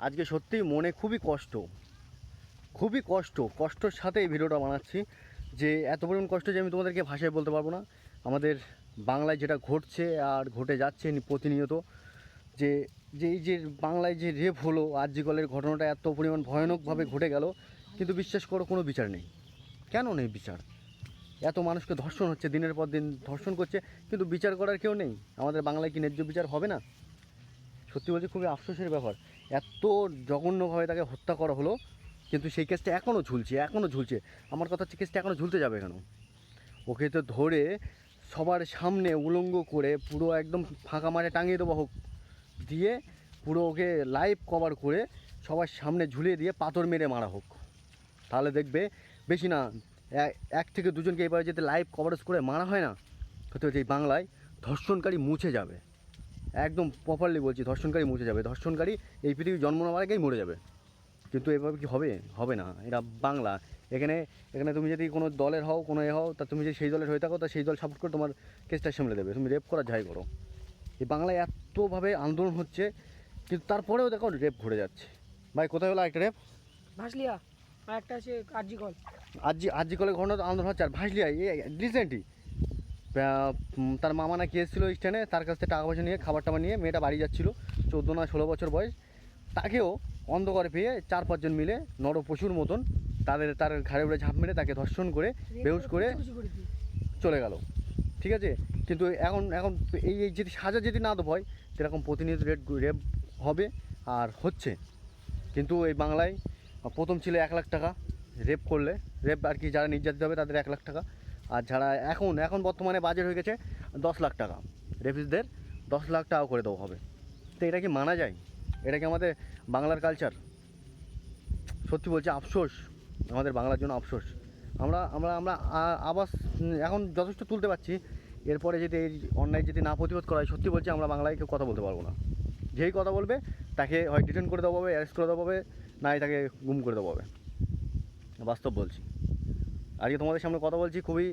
আজকে সত্যিই মনে খুবই কষ্টর সাথে এই ভিডিওটা বানাচ্ছি। যে এত পরিমাণ কষ্ট যে আমি তোমাদেরকে ভাষায় বলতে পারবো না। আমাদের বাংলায় যেটা ঘটছে আর ঘটে যাচ্ছে প্রতিনিয়ত, যে যে এই যে বাংলায় যে রেপ হলো, আরজি কলের ঘটনাটা এত পরিমাণ ভয়ানকভাবে ঘটে গেল, কিন্তু বিশ্বাস করো কোনো বিচার নেই। কেন নেই বিচার? এত মানুষকে ধর্ষণ হচ্ছে, দিনের পর দিন ধর্ষণ করছে, কিন্তু বিচার করার কেউ নেই। আমাদের বাংলায় কি ন্যায্য বিচার হবে না? সত্যি বলছি খুবই আফসোসের ব্যাপার। এত জঘন্যভাবে তাকে হত্যা করা হলো, কিন্তু সেই কেসটা এখনও ঝুলছে। আমার কথা হচ্ছে, কেসটা এখনও ঝুলতে যাবে কেন? ওকে তো ধরে সবার সামনে উলঙ্গ করে পুরো একদম ফাঁকা মাঠে টাঙিয়ে দেবো হোক, দিয়ে পুরো ওকে লাইভ কভার করে সবার সামনে ঝুলিয়ে দিয়ে পাথর মেরে মারা হোক। তাহলে দেখবে বেশি না, এক থেকে দুজনকে এবার যদি লাইভ কভারেজ করে মারা হয় না, হতে হচ্ছে এই বাংলায় ধর্ষণকারী মুছে যাবে। একদম প্রপারলি বলছি, ধর্ষণকারী মুছে যাবে। ধর্ষণকারী এই পৃথিবীর জন্ম নেওয়ার আগেই মরে যাবে। কিন্তু এভাবে কি হবে? হবে না। এটা বাংলা। এখানে তুমি যদি কোনো দলের হও, কোনো হও, তা তুমি যদি সেই দলের হয়ে থাকো, তা সেই দল সাপোর্ট করে তোমার কেসটা সামলে দেবে। তুমি রেপ করা যাই করো। এই বাংলায় এতভাবে আন্দোলন হচ্ছে, কিন্তু তারপরেও দেখো রেপ ঘুরে যাচ্ছে। ভাই, কোথায় হলো একটা রেপ? ভাসলিয়া, আর একটা আছে আরজি কল। আরজি কলের ঘটনা আন্দোলন হচ্ছে। আর ভাসলিয়া রিসেন্টলি তার মামা নাকি এসেছিলো স্ট্যান্ডে, তার কাছ থেকে টাকা পয়সা নিয়ে খাবার টাবার নিয়ে মেয়েটা বাড়ি যাচ্ছিলো, 14 না 16 বছর বয়স। তাকেও অন্ধকারে পেয়ে 4-5 জন মিলে নরপশুর মতন তার ঘাড়ে উড়ে ঝাঁপ মেরে তাকে ধর্ষণ করে বেহুশ করে চলে গেল। ঠিক আছে, কিন্তু এখন এই যদি সাজা যদি না দেওয়া হয়, সেরকম প্রতিনিয়ত রেপ হবে আর হচ্ছে। কিন্তু এই বাংলায় প্রথম ছিল 1 লাখ টাকা রেপ করলে, রেপ আর কি যারা নির্যাতিত হবে তাদের 1 লাখ টাকা। আর যারা এখন বর্তমানে বাজেট হয়ে গেছে 10 লাখ টাকা, রেপিসদের 10 লাখ টাকা করে দেওয়া হবে। তো এটা কি মানা যায়? এটা কি আমাদের বাংলার কালচার? সত্যি বলছি, আফসোস, আমাদের বাংলার জন্য আফসোস। আমরা আমরা আমরা আবাস এখন যথেষ্ট তুলতে পারছি। এরপরে যদি এই অন্যায় যদি না প্রতিবাদ করা হয়, সত্যি বলছি আমরা বাংলায় কেউ কথা বলতে পারবো না। যেই কথা বলবে তাকে হয় ডিটেন করে দেওয়া হবে, অ্যারেস্ট করে দেওয়া হবে, নাই তাকে গুম করে দেওয়া হবে। বাস্তব বলছি। আজকে তোমাদের সামনে কথা বলছি খুবই,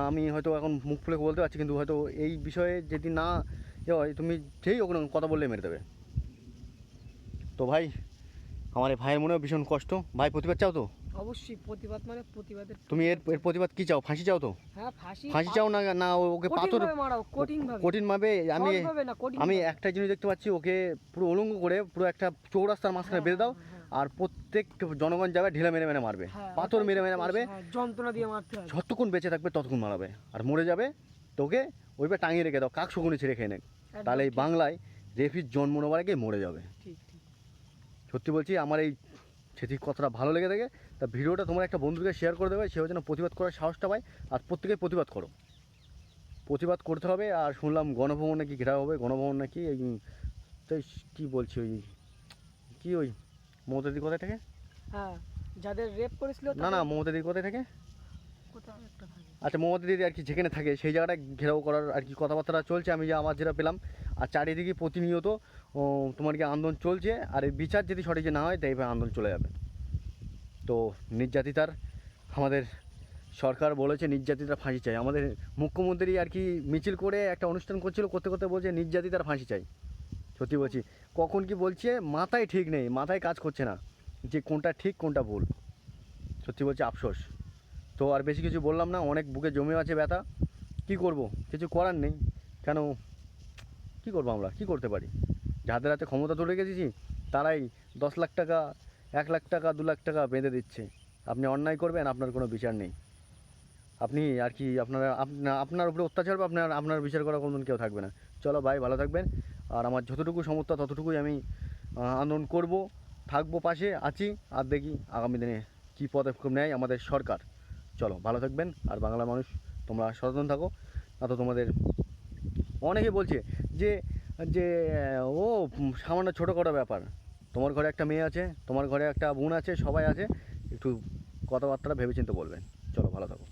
আমি হয়তো এখন মুখ খুলে বলতে পারছি, কিন্তু হয়তো এই বিষয়ে যদি না হয়, তুমি যেই ওখানে কথা বললে মেরে দেবে। তো ভাই, আমার এই ভাইয়ের মনেও ভীষণ কষ্ট। ভাই, প্রতিবাদ চাও তো? অবশ্যই প্রতিবাদ, মানে প্রতিবাদের তুমি এর প্রতিবাদ কী চাও? ফাঁসি চাও তো? হ্যাঁ, ফাঁসি চাও না ওকে পাথর কঠিনভাবে? আমি একটা জিনিস দেখতে পাচ্ছি, ওকে পুরো উলঙ্গ করে পুরো একটা চৌরাস্তার মাঝখানে বেঁধে দাও, আর প্রত্যেক জনগণ যাবে ঢিলা মেরে মেরে মারবে, পাথর মেরে মেরে মারবে, যন্ত্রণা দিয়ে মারতে হবে। যতক্ষণ বেঁচে থাকবে ততক্ষণ মারাবে, আর মরে যাবে তোকে ওইভাবে টাঙিয়ে রেখে দাও, কাক শকুনি ছেড়ে খেয়ে নেক। তাহলে এই বাংলায় রেফির জন্ম নেওয়ার আগে মরে যাবে। সত্যি বলছি, আমার এই সেটি কথাটা ভালো লেগে থাকে, তা ভিডিওটা তোমার একটা বন্ধুকে শেয়ার করে দেবে, সেও যেন প্রতিবাদ করার সাহসটা পায়। আর প্রত্যেকে প্রতিবাদ করো, প্রতিবাদ করতে হবে। আর শুনলাম গণভবন নাকি ঘেরাও হবে, গণভবন নাকি এই তো কী বলছি, ওই মমতাদির কোথায় থাকে? হ্যাঁ, যাদের রেপ করেছিল। না, মমতাদির কোথায় থাকে? আচ্ছা, মমতাদির আর কি যেখানে থাকে সেই জায়গাটা ঘেরাও করার আর কি কথাবার্তা চলছে, আমি আমার যেটা পেলাম। আর চারিদিকে প্রতিনিয়ত তোমার কি আন্দোলন চলছে, আর এই বিচার যদি সঠিক না হয়, তাই এইভাবে আন্দোলন চলে যাবে। তো নির্যাতিতার আমাদের সরকার বলেছে নির্যাতিতার ফাঁসি চাই। আমাদের মুখ্যমন্ত্রী আর কি মিছিল করে একটা অনুষ্ঠান করতে করতে বলছে নির্যাতিতার ফাঁসি চাই। সত্যি বলছি, কখন কি বলছে মাথায় ঠিক নেই, মাথায় কাজ করছে না যে কোনটা ঠিক কোনটা ভুল। সত্যি বলছি, আফসোস। তো আর বেশি কিছু বললাম না, অনেক বুকে জমে আছে ব্যথা। কি করব, কিছু করার নেই। কেন, কি করবো আমরা, কি করতে পারি? যাদের হাতে ক্ষমতা তুলে গেছি, তারাই 10 লাখ টাকা, 1 লাখ টাকা, 2 লাখ টাকা বেঁধে দিচ্ছে। আপনি অন্যায় করবেন, আপনার কোনো বিচার নেই। আপনি আর কি আপনার উপরে অত্যাচার হবে, আপনার বিচার করার কোনো কেউ থাকবে না। চলো ভাই, ভালো থাকবেন। আর আমার যতটুকু সমর্থ ততটুকুই আমি আন্দোলন করব, থাকবো, পাশে আছি। আর দেখি আগামী দিনে কী পদক্ষেপ নেয় আমাদের সরকার। চলো, ভালো থাকবেন। আর বাংলার মানুষ, তোমরা সচেতন থাকো, না তো তোমাদের অনেকে বলছে যে যে ও সামান্য ছোটোখাটো ব্যাপার। তোমার ঘরে একটা মেয়ে আছে, তোমার ঘরে একটা বোন আছে, সবাই আছে। একটু কথাবার্তা ভেবেচিন্তে বলবেন। চলো, ভালো থাকো।